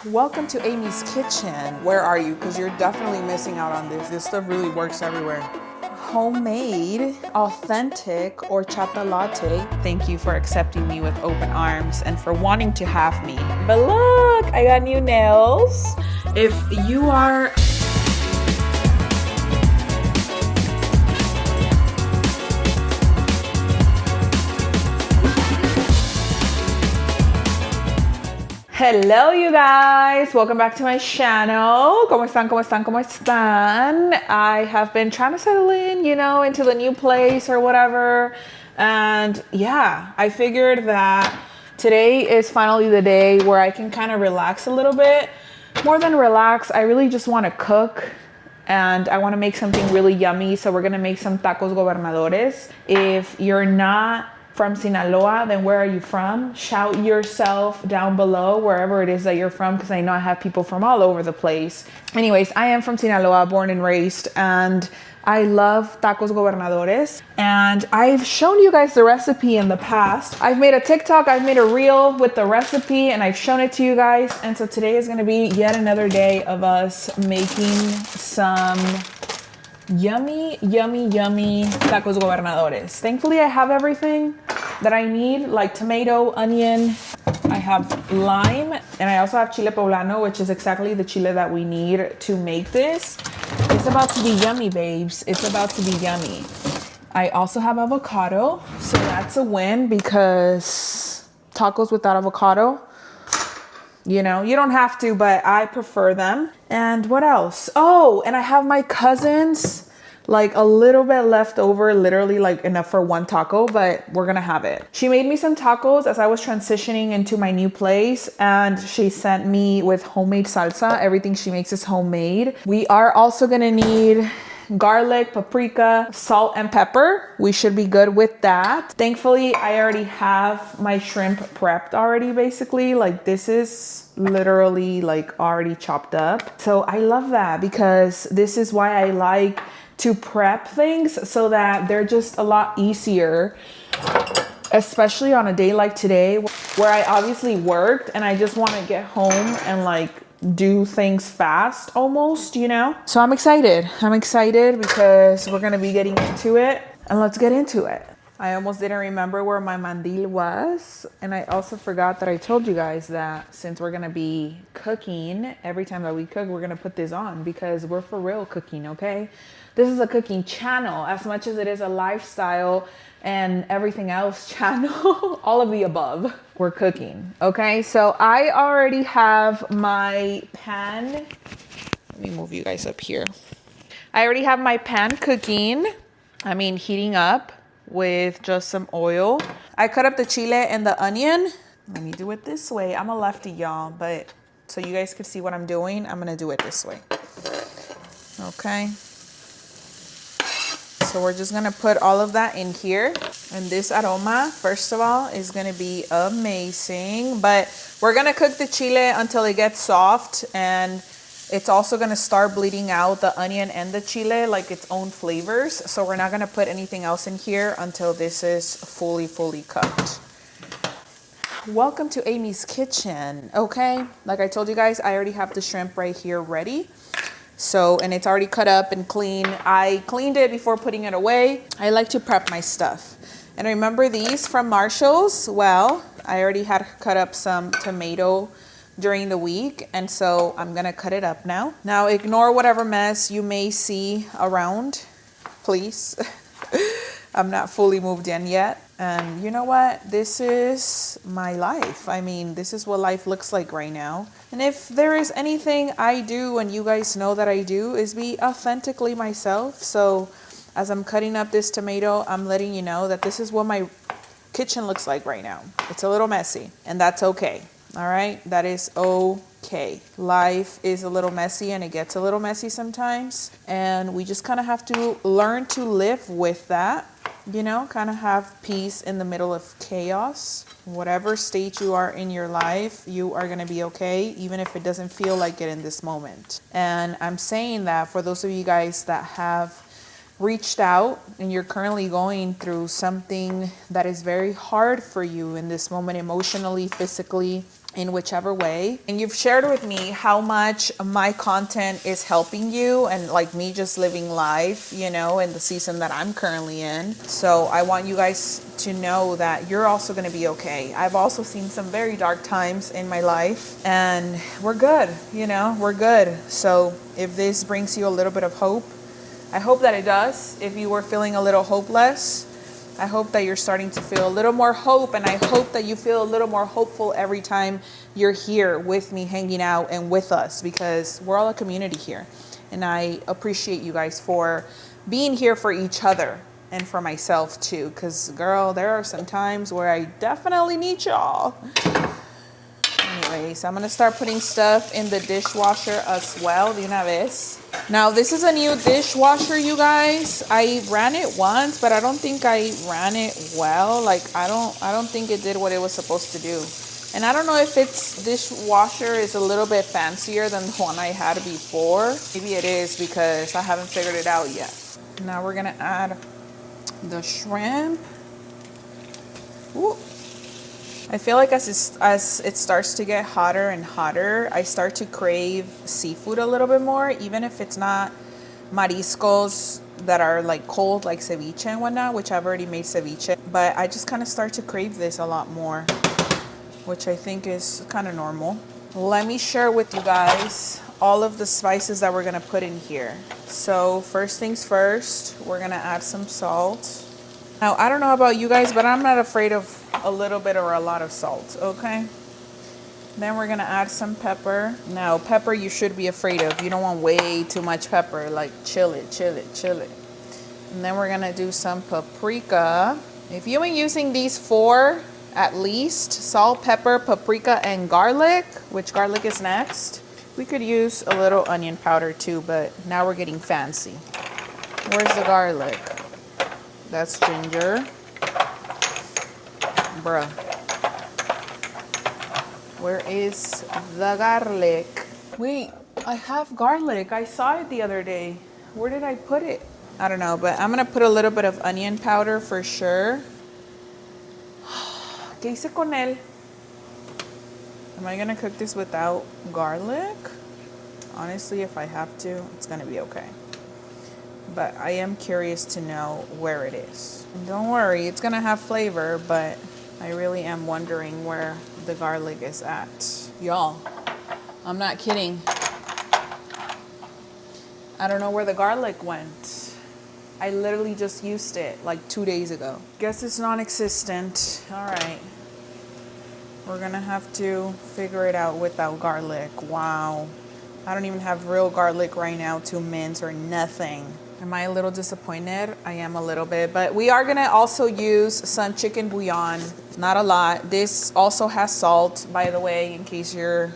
Welcome to Amy's Kitchen. Where are you? Because you're definitely missing out on this. This stuff really works everywhere. Homemade, authentic horchata latte. Thank you for accepting me with open arms and for wanting to have me. But look, I got new nails. If you are Hello, you guys. Welcome back to my channel. ¿Cómo están? ¿Cómo están? ¿Cómo están? I have been trying to settle in, into the new place or whatever. And yeah, I figured that today is finally the day where I can kind of relax a little bit. More than relax, I really just want to cook. And I want to make something really yummy. So we're going to make some tacos gobernadores. If you're not from Sinaloa, then where are you from? Shout yourself down below wherever it is that you're from, because I know I have people from all over the place. Anyways, I am from Sinaloa, born and raised, and I love tacos gobernadores. And I've shown you guys the recipe in the past. I've made a TikTok, I've made a reel with the recipe, and I've shown it to you guys. And so today is gonna be yet another day of us making some yummy tacos gobernadores. Thankfully, I have everything that I need, like tomato, onion, I have lime, and I also have chile poblano, which is exactly the chile that we need to make this. It's about to be yummy, babes. It's about to be yummy. I also have avocado, so that's a win, because tacos without avocado, you don't have to, but I prefer them. And what else? Oh, and I have my cousin's, like a little bit left over, literally like enough for one taco, but we're gonna have it. She made me some tacos as I was transitioning into my new place, and she sent me with homemade salsa. Everything she makes is homemade. We are also gonna need garlic, paprika, salt, and pepper. We should be good with that. Thankfully, I already have my shrimp prepped already, basically. Like, this is literally like already chopped up. So I love that, because this is why I like to prep things, so that they're just a lot easier, especially on a day like today where I obviously worked and I just want to get home and like do things fast almost, So I'm excited because we're gonna be getting into it, and let's get into it. I almost didn't remember where my mandil was, and I also forgot that I told you guys that since we're gonna be cooking, every time that we cook, we're gonna put this on, because we're for real cooking, okay? This is a cooking channel as much as it is a lifestyle and everything else channel, all of the above. We're cooking, okay? So I already have my pan. Let me move you guys up here. I already have my pan cooking. Heating up with just some oil. I cut up the chile and the onion. Let me do it this way. I'm a lefty, y'all, but so you guys can see what I'm doing, I'm gonna do it this way. Okay. So we're just gonna put all of that in here. And this aroma, first of all, is gonna be amazing. But we're gonna cook the chile until it gets soft, and it's also gonna start bleeding out the onion and the chile, like its own flavors. So we're not gonna put anything else in here until this is fully cooked. Welcome to Amy's Kitchen, okay? Like I told you guys, I already have the shrimp right here ready. So, and it's already cut up and clean. I cleaned it before putting it away. I like to prep my stuff. And remember these from Marshall's? Well, I already had cut up some tomato during the week, and so I'm gonna cut it up now. Now ignore whatever mess you may see around, please. I'm not fully moved in yet. And you know what? This is my life. This is what life looks like right now. And if there is anything I do, and you guys know that I do, is be authentically myself. So as I'm cutting up this tomato, I'm letting you know that this is what my kitchen looks like right now. It's a little messy, and that's okay. All right, that is okay. Life is a little messy, and it gets a little messy sometimes. And we just kind of have to learn to live with that, kind of have peace in the middle of chaos. Whatever state you are in your life, you are going to be okay, even if it doesn't feel like it in this moment. And I'm saying that for those of you guys that have reached out and you're currently going through something that is very hard for you in this moment, emotionally, physically, in whichever way. And you've shared with me how much my content is helping you and like me just living life, you know, in the season that I'm currently in. So I want you guys to know that you're also going to be okay. I've also seen some very dark times in my life and we're good, you know, we're good. So if this brings you a little bit of hope, I hope that it does. If you were feeling a little hopeless, I hope that you're starting to feel a little more hope, and I hope that you feel a little more hopeful every time you're here with me, hanging out and with us, because we're all a community here. And I appreciate you guys for being here for each other and for myself too, because girl, there are some times where I definitely need y'all. Anyways, I'm gonna start putting stuff in the dishwasher as well, de una vez. Now, this is a new dishwasher, you guys. I ran it once, but I don't think I ran it well. Like, I don't think it did what it was supposed to do. And I don't know if its dishwasher is a little bit fancier than the one I had before. Maybe it is because I haven't figured it out yet. Now we're gonna add the shrimp. Ooh. I feel like as it starts to get hotter and hotter, I start to crave seafood a little bit more, even if it's not mariscos that are like cold, like ceviche and whatnot, which I've already made ceviche. But I just kind of start to crave this a lot more, which I think is kind of normal. Let me share with you guys all of the spices that we're gonna put in here. So first things first, we're gonna add some salt. Now, I don't know about you guys, but I'm not afraid of a little bit or a lot of salt, okay? Then we're gonna add some pepper. Now, pepper you should be afraid of. You don't want way too much pepper, like chill it, chill it, chill it. And then we're gonna do some paprika. If you've been using these four, at least, salt, pepper, paprika, and garlic, which garlic is next. We could use a little onion powder too, but now we're getting fancy. Where's the garlic? That's ginger. Bruh. Where is the garlic? Wait, I have garlic. I saw it the other day. Where did I put it? I don't know, but I'm gonna put a little bit of onion powder for sure. ¿Qué hice con él? Am I gonna cook this without garlic? Honestly, if I have to, it's gonna be okay. But I am curious to know where it is. And don't worry, it's gonna have flavor, but I really am wondering where the garlic is at. Y'all, I'm not kidding. I don't know where the garlic went. I literally just used it like 2 days ago. Guess it's non-existent. All right. We're gonna have to figure it out without garlic. Wow. I don't even have real garlic right now to mince or nothing. Am I a little disappointed? I am a little bit, but we are gonna also use some chicken bouillon. Not a lot. This also has salt, by the way, in case you're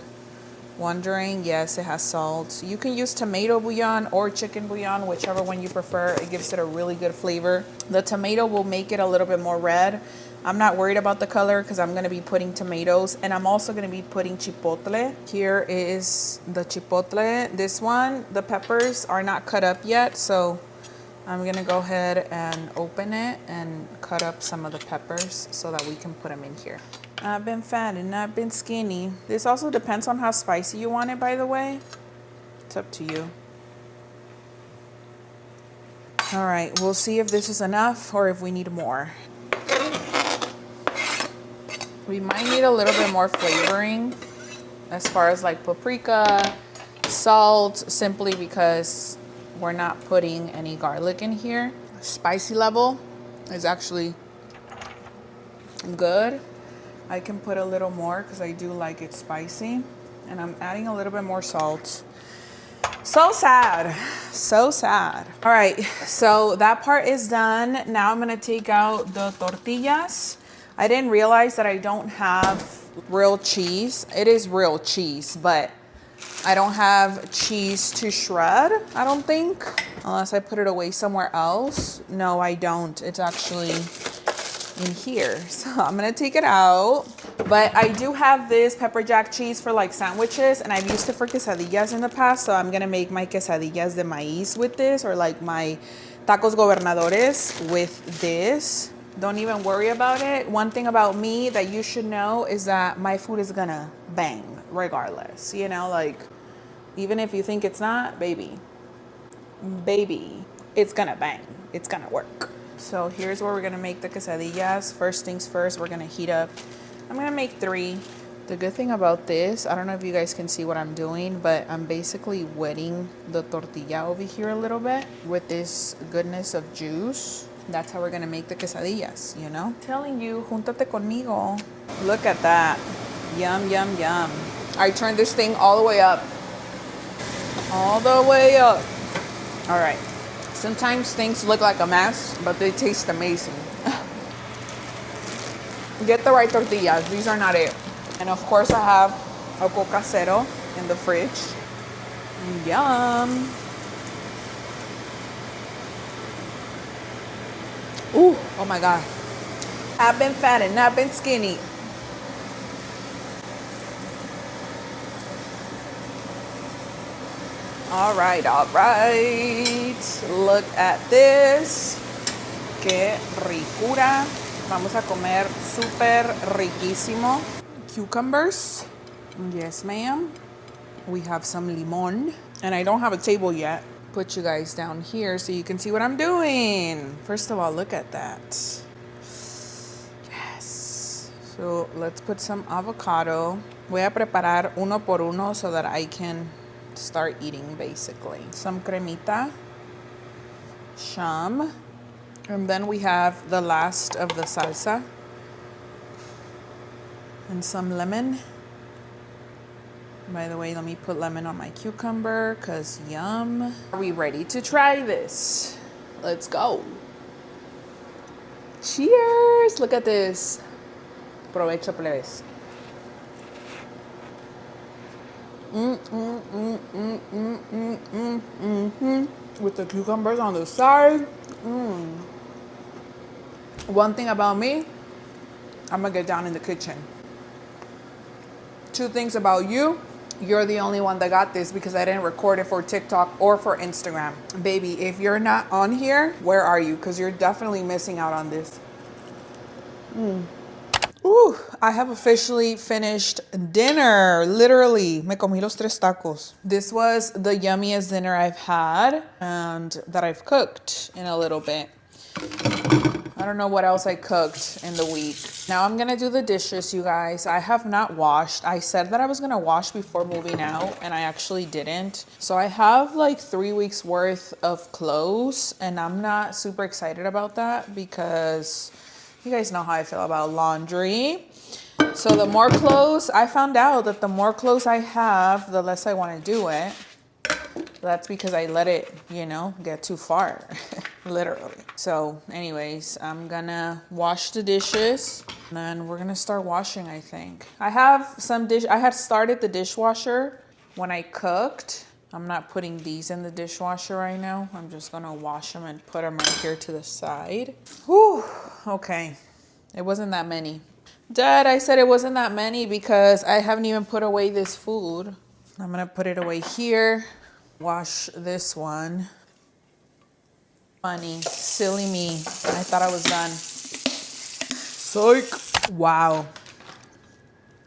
wondering. Yes, it has salt. You can use tomato bouillon or chicken bouillon, whichever one you prefer. It gives it a really good flavor. The tomato will make it a little bit more red. I'm not worried about the color because I'm going to be putting tomatoes, and I'm also going to be putting chipotle. Here is the chipotle. This one, the peppers are not cut up yet, so I'm going to go ahead and open it and cut up some of the peppers so that we can put them in here. I've been fat and I've been skinny. This also depends on how spicy you want it, by the way. It's up to you. All right, we'll see if this is enough or if we need more. We might need a little bit more flavoring as far as like paprika, salt, simply because we're not putting any garlic in here. Spicy level is actually good. I can put a little more because I do like it spicy. And I'm adding a little bit more salt. So sad. So sad. All right, so that part is done. Now I'm gonna take out the tortillas. I didn't realize that I don't have real cheese. It is real cheese, but I don't have cheese to shred, I don't think. Unless I put it away somewhere else. No, I don't. It's actually in here. So I'm gonna take it out. But I do have this pepper jack cheese for like sandwiches, and I've used it for quesadillas in the past. So I'm gonna make my quesadillas de maíz with this, or like my tacos gobernadores with this. Don't even worry about it. One thing about me that you should know is that my food is gonna bang regardless, you know, like even if you think it's not, baby, it's gonna bang, it's gonna work. So here's where we're gonna make the quesadillas. First things first, we're gonna heat up. I'm gonna make 3. The good thing about this, I don't know if you guys can see what I'm doing, but I'm basically wetting the tortilla over here a little bit with this goodness of juice. That's how we're gonna make the quesadillas, you know? I'm telling you, júntate conmigo. Look at that. Yum, yum, yum. I turned this thing all the way up. All the way up. All right. Sometimes things look like a mess, but they taste amazing. Get the right tortillas. These are not it. And of course I have a Coca Cero in the fridge. Yum. Ooh, oh my God. I've been fat and not been skinny. All right, all right. Look at this. Qué ricura. Vamos a comer súper riquísimo. Cucumbers. Yes, ma'am. We have some limon. And I don't have a table yet. Put you guys down here so you can see what I'm doing. First of all, look at that. Yes. So let's put some avocado. Voy a preparar uno por uno so that I can start eating basically. Some cremita. Sham. And then we have the last of the salsa. And some lemon. By the way, let me put lemon on my cucumber because yum. Are we ready to try this? Let's go. Cheers! Look at this. Provecho, plebes. With the cucumbers on the side. One thing about me, I'm gonna get down in the kitchen. 2 things about you. You're the only one that got this because I didn't record it for TikTok or for Instagram. Baby, if you're not on here, where are you? Because you're definitely missing out on this. Ooh, I have officially finished dinner. Literally, me comí los 3 tacos. This was the yummiest dinner I've had and that I've cooked in a little bit. I don't know what else I cooked in the week. Now I'm gonna do the dishes, you guys. I have not washed. I said that I was gonna wash before moving out and I actually didn't. So I have like 3 weeks worth of clothes and I'm not super excited about that because you guys know how I feel about laundry. So the more clothes, I found out that the more clothes I have, the less I wanna do it. That's because I let it, you know, get too far, literally. So anyways, I'm gonna wash the dishes and then we're gonna start washing, I think. I have some I had started the dishwasher when I cooked. I'm not putting these in the dishwasher right now. I'm just gonna wash them and put them right here to the side. Whew, okay. It wasn't that many. Dad, I said it wasn't that many because I haven't even put away this food. I'm gonna put it away here. Wash this one. Funny, silly me. I thought I was done. Psych. Wow.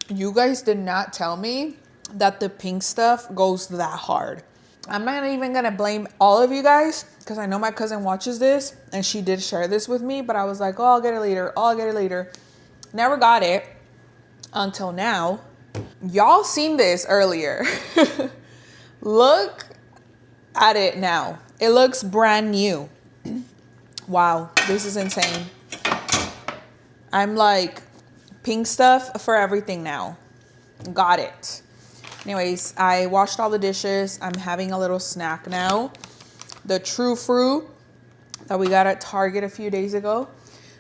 You guys did not tell me that the pink stuff goes that hard. I'm not even gonna blame all of you guys because I know my cousin watches this and she did share this with me, but I was like, oh, I'll get it later. Oh, I'll get it later. Never got it until now. Y'all seen this earlier. Look at it now. It looks brand new. Wow, this is insane. I'm like pink stuff for everything now. Got it. Anyways, I washed all the dishes. I'm having a little snack now. The True Fruit that we got at Target a few days ago.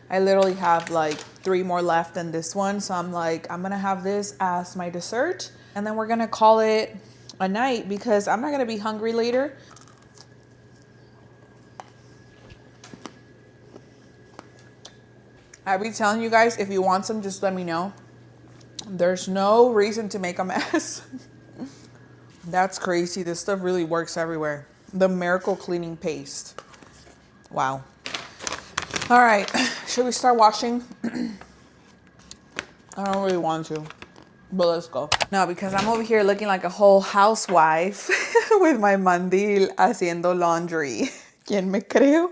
I literally have like 3 more left than this one. So I'm like, I'm gonna have this as my dessert. And then we're gonna call it a night because I'm not gonna be hungry later. I be telling you guys, if you want some, just let me know. There's no reason to make a mess. That's crazy. This stuff really works everywhere. The miracle cleaning paste. Wow. All right, should we start washing? I don't really want to. But let's go. No, because I'm over here looking like a whole housewife with my mandil haciendo laundry. ¿Quién me creo?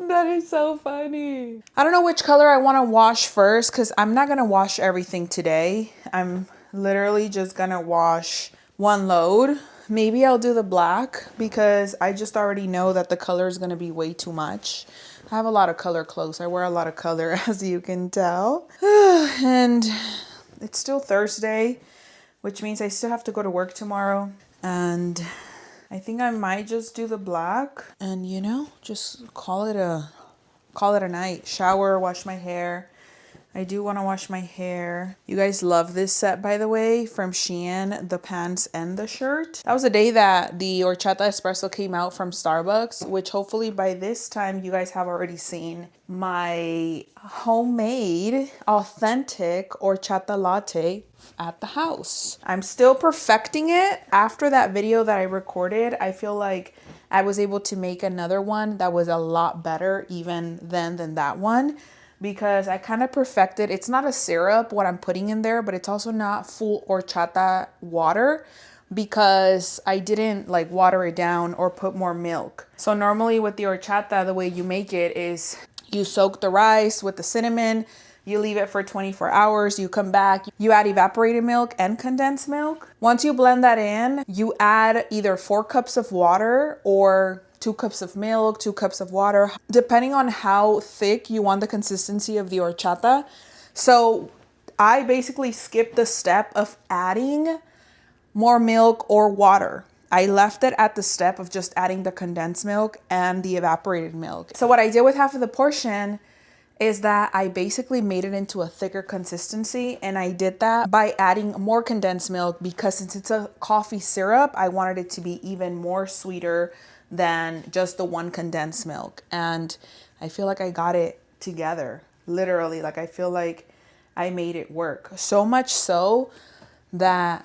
That is so funny. I don't know which color I want to wash first because I'm not going to wash everything today. I'm literally just going to wash one load. Maybe I'll do the black because I just already know that the color is going to be way too much. I have a lot of color clothes. I wear a lot of color, as you can tell. And it's still Thursday, which means I still have to go to work tomorrow. And I think I might just do the black and, you know, just call it a night. Shower, wash my hair. I do want to wash my hair. You guys love this set, by the way, from Shein, the pants and the shirt. That was the day that the horchata espresso came out from Starbucks, which hopefully by this time you guys have already seen my homemade, authentic horchata latte at the house. I'm still perfecting it. After that video that I recorded, I feel like I was able to make another one that was a lot better even than that one, because I kind of perfected. It's not a syrup what I'm putting in there, but it's also not full horchata water because I didn't like water it down or put more milk. So normally with the horchata, the way you make it is you soak the rice with the cinnamon, you leave it for 24 hours, you come back, you add evaporated milk and condensed milk. Once you blend that in, you add either 4 cups of water or 2 cups of milk, 2 cups of water, depending on how thick you want the consistency of the horchata. So I basically skipped the step of adding more milk or water. I left it at the step of just adding the condensed milk and the evaporated milk. So what I did with half of the portion is that I basically made it into a thicker consistency, and I did that by adding more condensed milk because since it's a coffee syrup, I wanted it to be even more sweeter than just the one condensed milk. And I feel like I got it together, literally. Like I feel like I made it work. So much so that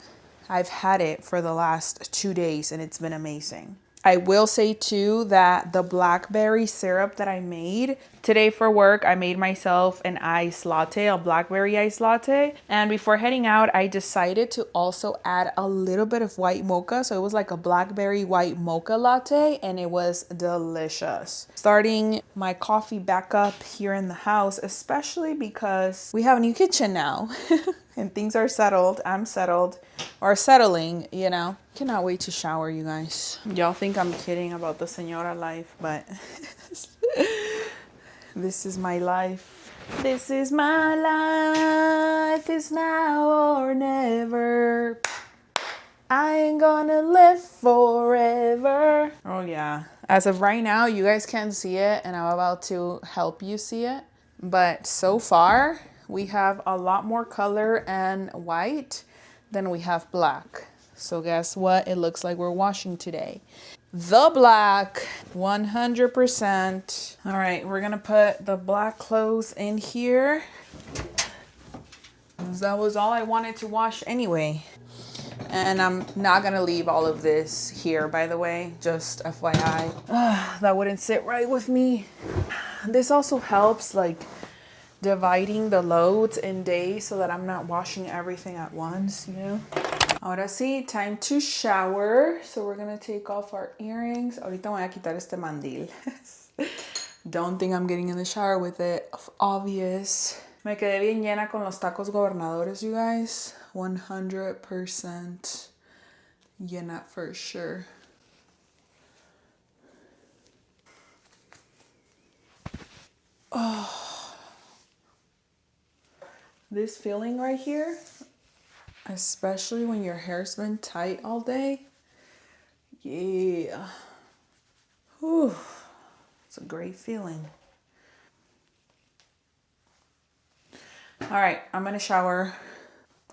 I've had it for the last 2 days and it's been amazing. I will say too that the blackberry syrup that I made today for work, I made myself an iced latte, a blackberry iced latte. And before heading out, I decided to also add a little bit of white mocha. So it was like a blackberry white mocha latte and it was delicious. Starting my coffee back up here in the house, especially because we have a new kitchen now and things are settled. I'm settled or settling, you know. Cannot wait to shower, you guys. Y'all think I'm kidding about the señora life, but this is my life. This is my life. It's now or never. I ain't gonna live forever. Oh yeah. As of right now, you guys can't see it and I'm about to help you see it. But so far, we have a lot more color and white than we have black. So guess what? It looks like we're washing today. The black, 100%. All right, we're gonna put the black clothes in here. That was all I wanted to wash anyway. And I'm not gonna leave all of this here, by the way, just FYI. That wouldn't sit right with me. This also helps like dividing the loads in days so that I'm not washing everything at once, you know? Ahora sí, time to shower. So we're gonna take off our earrings. Ahorita voy a quitar este mandil. Don't think I'm getting in the shower with it, obvious. Me quedé bien llena con los tacos gobernadores, you guys. 100% llena for sure. Oh. This feeling right here, especially when your hair's been tight all day. Yeah. Whew. It's a great feeling. All right, I'm gonna shower.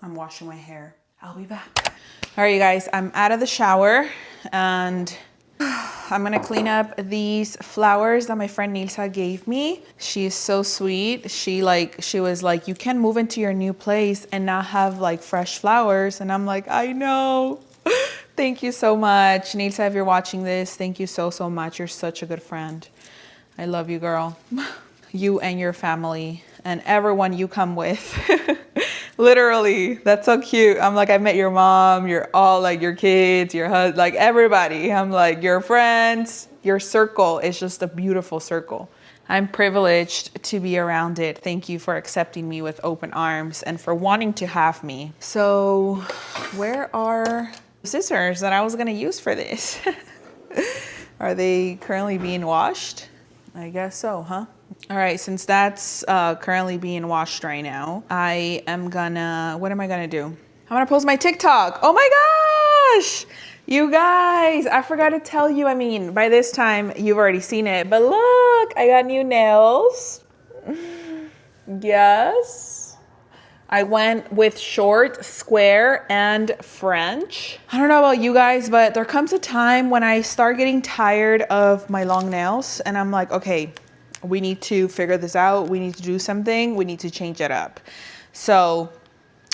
I'm washing my hair. I'll be back. All right, you guys, I'm out of the shower and I'm gonna clean up these flowers that my friend Nilsa gave me. She is so sweet. She was like, you can move into your new place and not have like fresh flowers. And I'm like, I know. Thank you so much. Nilsa, if you're watching this, thank you so much. You're such a good friend. I love you, girl. You and your family and everyone you come with. Literally, that's so cute. I'm like, I met your mom, you're all like your kids, your husband, like everybody. I'm like, your friends, your circle is just a beautiful circle. I'm privileged to be around it. Thank you for accepting me with open arms and for wanting to have me. So where are the scissors that I was gonna use for this? Are they currently being washed? I guess so, huh? All right, since that's currently being washed right now, I am gonna, what am I gonna do? I'm gonna post my TikTok. Oh my gosh! You guys, I forgot to tell you, I mean, by this time you've already seen it, but look, I got new nails. Yes. I went with short, square, and French. I don't know about you guys, but there comes a time when I start getting tired of my long nails and I'm like, okay, we need to figure this out. We need to do something. We need to change it up. So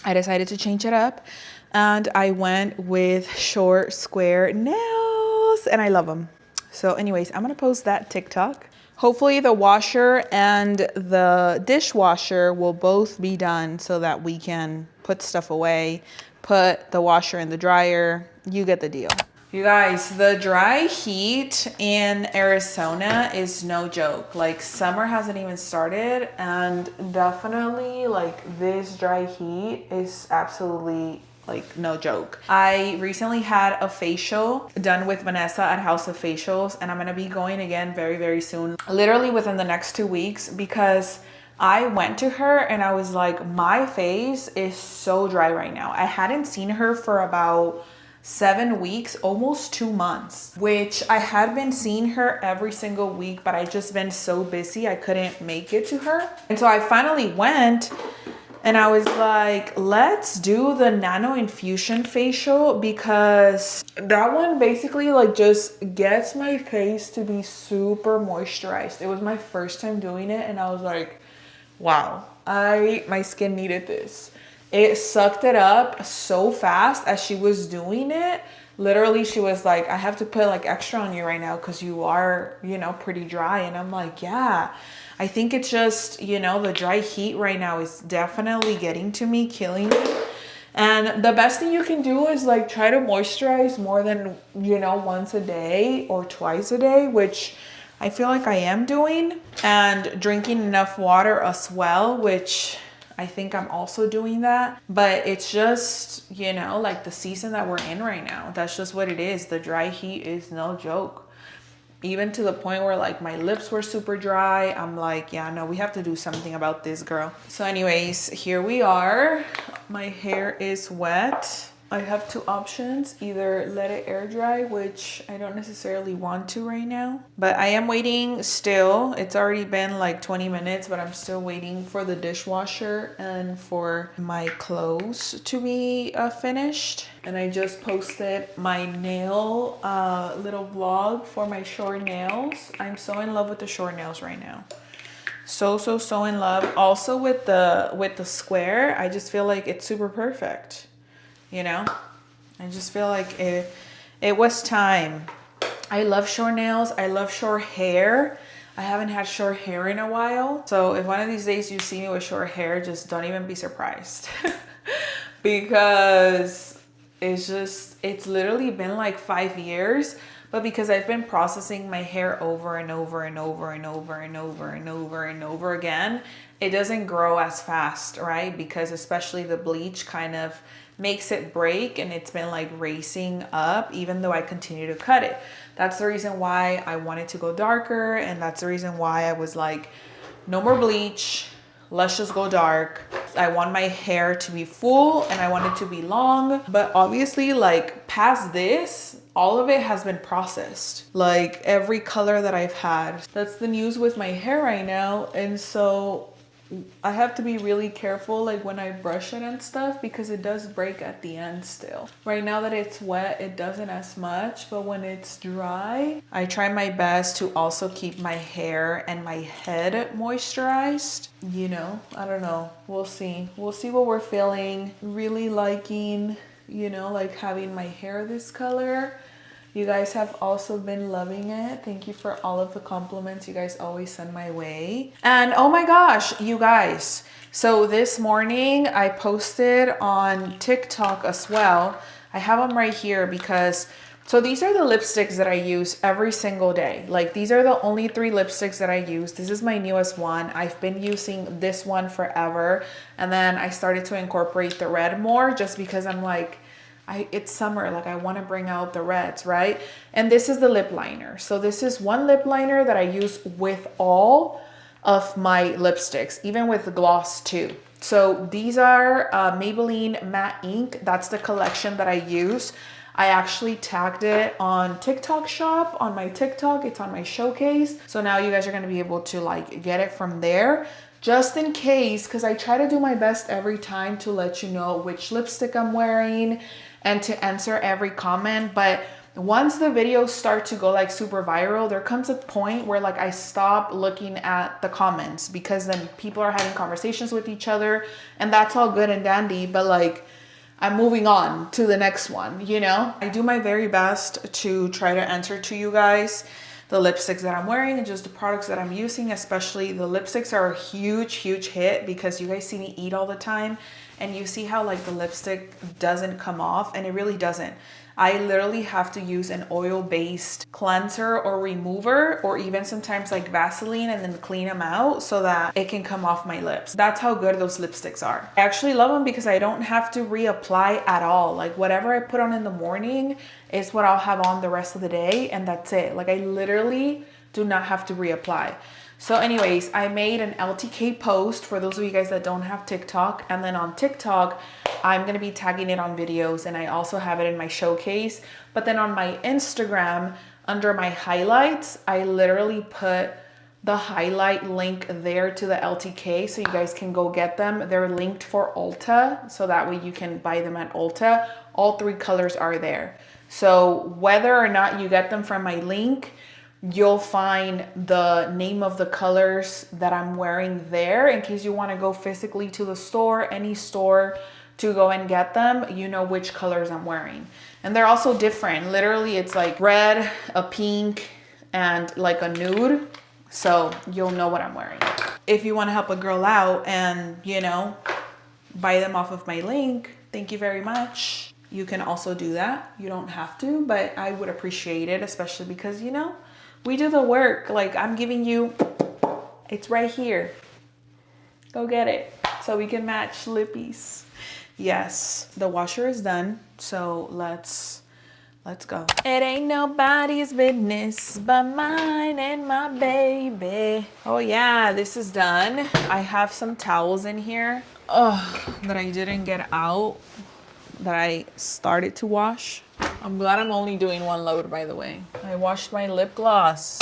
I decided to change it up and I went with short, square nails and I love them. So anyways, I'm gonna post that TikTok. Hopefully the washer and the dishwasher will both be done so that we can put stuff away, put the washer in the dryer. You get the deal. You guys, the dry heat in Arizona is no joke. Like summer hasn't even started and definitely like this dry heat is absolutely like no joke. I recently had a facial done with Vanessa at House of Facials and I'm gonna be going again very, very soon. Literally within the next 2 weeks because I went to her and I was like, my face is so dry right now. I hadn't seen her for about 7 weeks, almost 2 months, which I had been seeing her every single week, but I just been so busy I couldn't make it to her. And so I finally went and I was like, let's do the nano infusion facial because that one basically like just gets my face to be super moisturized. It was my first time doing it and I was like, wow, my skin needed this. It sucked it up so fast as she was doing it. Literally, she was like, I have to put like extra on you right now because you are, you know, pretty dry. And I'm like, yeah, I think it's just, you know, the dry heat right now is definitely getting to me, killing me. And the best thing you can do is like try to moisturize more than, you know, once a day or twice a day, which I feel like I am doing, and drinking enough water as well, which I think I'm also doing that. But it's just, you know, like the season that we're in right now. That's just what it is. The dry heat is no joke. Even to the point where like my lips were super dry. I'm like, yeah, no, we have to do something about this, girl. So anyways, here we are. My hair is wet. I have two options, either let it air dry, which I don't necessarily want to right now, but I am waiting still. It's already been like 20 minutes, but I'm still waiting for the dishwasher and for my clothes to be finished. And I just posted my nail little vlog for my short nails. I'm so in love with the short nails right now. So in love. Also with the square, I just feel like it's super perfect. You know, I just feel like it was time. I love short nails. I love short hair. I haven't had short hair in a while. So if one of these days you see me with short hair, just don't even be surprised. Because it's literally been like 5 years. But because I've been processing my hair over and over and over and over and over and over and over again, it doesn't grow as fast, right? Because especially the bleach kind of makes it break and it's been like racing up even though I continue to cut it. That's the reason why I wanted to go darker, and that's the reason why I was like, no more bleach, let's just go dark. I want my hair to be full and I want it to be long, but obviously like past this, all of it has been processed. Like every color that I've had. That's the news with my hair right now. And so I have to be really careful like when I brush it and stuff, because it does break at the end still. Right now that it's wet, it doesn't as much, but when it's dry, I try my best to also keep my hair and my head moisturized. You know, I don't know. We'll see. We'll see what we're feeling. Really liking, you know, like having my hair this color. You guys have also been loving it. Thank you for all of the compliments you guys always send my way. And oh my gosh, you guys. So this morning I posted on TikTok as well. I have them right here because, so these are the lipsticks that I use every single day. Like these are the only 3 lipsticks that I use. This is my newest one. I've been using this one forever. And then I started to incorporate the red more just because I'm like, it's summer, like I want to bring out the reds, right? And this is the lip liner. So this is one lip liner that I use with all of my lipsticks, even with the gloss too. So these are Maybelline Matte Ink. That's the collection that I use. I actually tagged it on TikTok shop on my TikTok. It's on my showcase. So now you guys are going to be able to like get it from there. Just in case, because I try to do my best every time to let you know which lipstick I'm wearing and to answer every comment. But once the videos start to go like super viral, there comes a point where like I stop looking at the comments because then people are having conversations with each other and that's all good and dandy. But like I'm moving on to the next one, you know? I do my very best to try to answer to you guys the lipsticks that I'm wearing and just the products that I'm using. Especially the lipsticks are a huge hit because you guys see me eat all the time and you see how like the lipstick doesn't come off, and it really doesn't. I literally have to use an oil-based cleanser or remover, or even sometimes like Vaseline, and then clean them out so that it can come off my lips. That's how good those lipsticks are. I actually love them because I don't have to reapply at all. Like whatever I put on in the morning is what I'll have on the rest of the day, and that's it. Like I literally do not have to reapply. So anyways, I made an LTK post for those of you guys that don't have TikTok. And then on TikTok, I'm going to be tagging it on videos, and I also have it in my showcase. But then on my Instagram, under my highlights, I literally put the highlight link there to the LTK so you guys can go get them. They're linked for Ulta, so that way you can buy them at Ulta. All 3 colors are there. So whether or not you get them from my link, you'll find the name of the colors that I'm wearing there in case you want to go physically to the store, any store, to go and get them. You know which colors I'm wearing. And they're also different. Literally, it's like red, a pink, and like a nude. So you'll know what I'm wearing. If you want to help a girl out and, you know, buy them off of my link, thank you very much. You can also do that. You don't have to, but I would appreciate it, especially because, you know, we do the work. Like I'm giving you, it's right here. Go get it so we can match lippies. Yes, the washer is done. So let's go. It ain't nobody's business but mine and my baby. Oh yeah, this is done. I have some towels in here that I didn't get out, that I started to wash. I'm glad I'm only doing 1 load, by the way. I washed my lip gloss.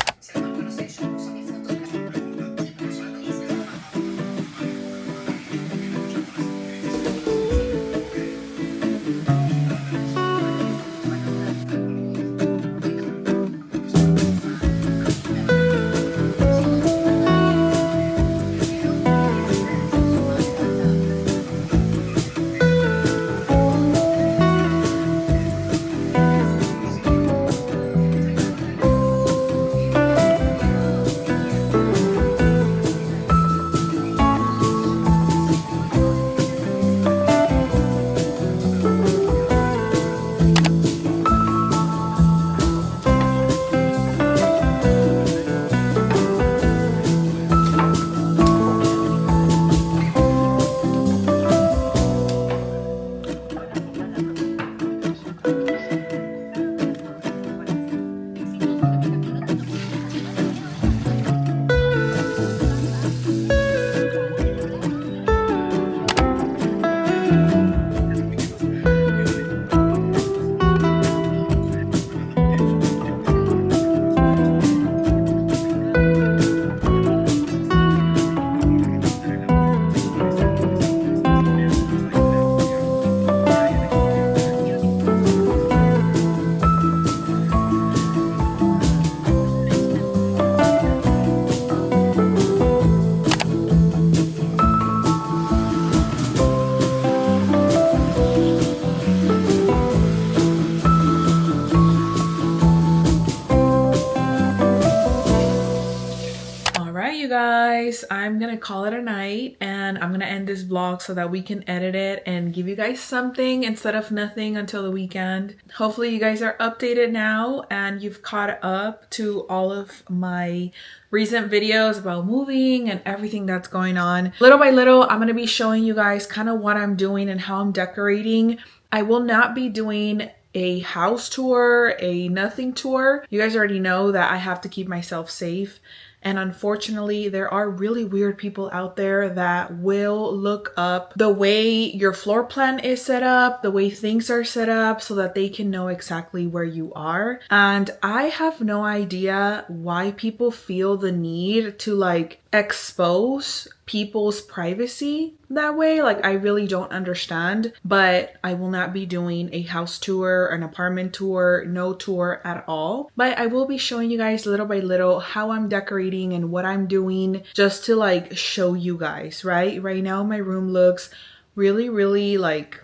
guys, I'm gonna call it a night and I'm gonna end this vlog so that we can edit it and give you guys something instead of nothing until the weekend. Hopefully you guys are updated now and you've caught up to all of my recent videos about moving and everything that's going on. Little by little, I'm gonna be showing you guys kind of what I'm doing and how I'm decorating. I will not be doing a house tour, a nothing tour. You guys already know that I have to keep myself safe. And unfortunately, there are really weird people out there that will look up the way your floor plan is set up, the way things are set up, so that they can know exactly where you are. And I have no idea why people feel the need to like expose people's privacy that way. Like, I really don't understand, but I will not be doing a house tour, an apartment tour, no tour at all. But I will be showing you guys little by little how I'm decorating and what I'm doing, just to like show you guys, right? Right now my room looks really like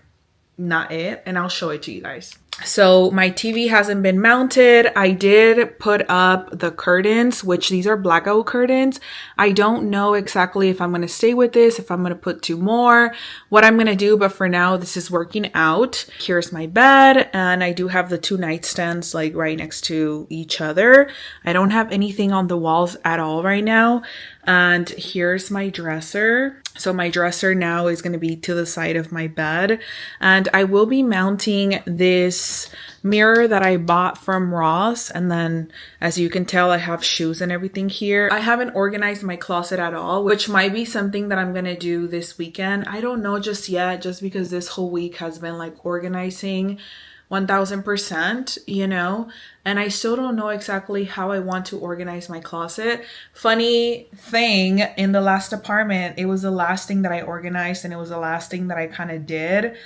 not it, and I'll show it to you guys. So my TV hasn't been mounted. I did put up the curtains, which these are blackout curtains. I don't know exactly if I'm going to stay with this, if I'm going to put 2 more, what I'm going to do, but for now this is working out. Here's my bed, and I do have the 2 nightstands like right next to each other. I don't have anything on the walls at all right now. And here's my dresser. So my dresser now is going to be to the side of my bed, and I will be mounting this mirror that I bought from Ross. And then, as you can tell, I have shoes and everything here. I haven't organized my closet at all, which might be something that I'm going to do this weekend. I don't know just yet, just because this whole week has been like organizing 1000%, you know, and I still don't know exactly how I want to organize my closet. Funny thing, in the last apartment, it was the last thing that I organized, and it was the last thing that I kind of did.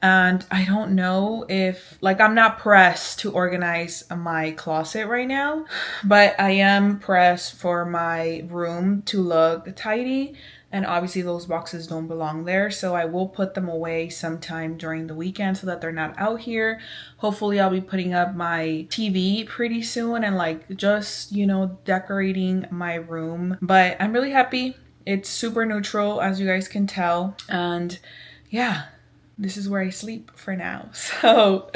And I don't know if, like, I'm not pressed to organize my closet right now, but I am pressed for my room to look tidy. And obviously those boxes don't belong there. So I will put them away sometime during the weekend so that they're not out here. Hopefully I'll be putting up my TV pretty soon and like just, you know, decorating my room. But I'm really happy. It's super neutral, as you guys can tell. And yeah, this is where I sleep for now. So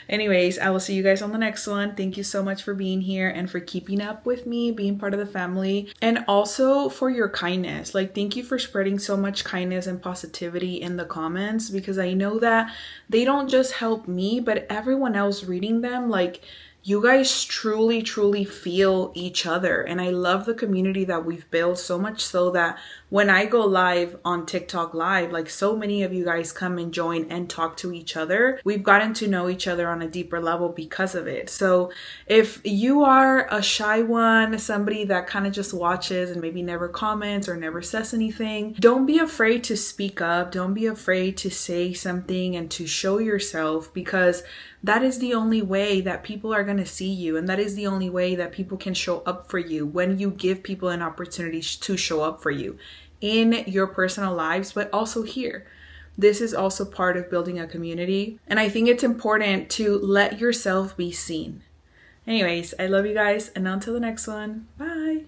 anyways, I will see you guys on the next one. Thank you so much for being here and for keeping up with me, being part of the family, and also for your kindness. Like, thank you for spreading so much kindness and positivity in the comments, because I know that they don't just help me, but everyone else reading them. Like, you guys truly feel each other. And I love the community that we've built, so much so that when I go live on TikTok live, like, so many of you guys come and join and talk to each other. We've gotten to know each other on a deeper level because of it. So if you are a shy one, somebody that kind of just watches and maybe never comments or never says anything, don't be afraid to speak up. Don't be afraid to say something and to show yourself, because that is the only way that people are going to see you. And that is the only way that people can show up for you, when you give people an opportunity to show up for you in your personal lives, but also here. This is also part of building a community. And I think it's important to let yourself be seen. Anyways, I love you guys. And until the next one, bye.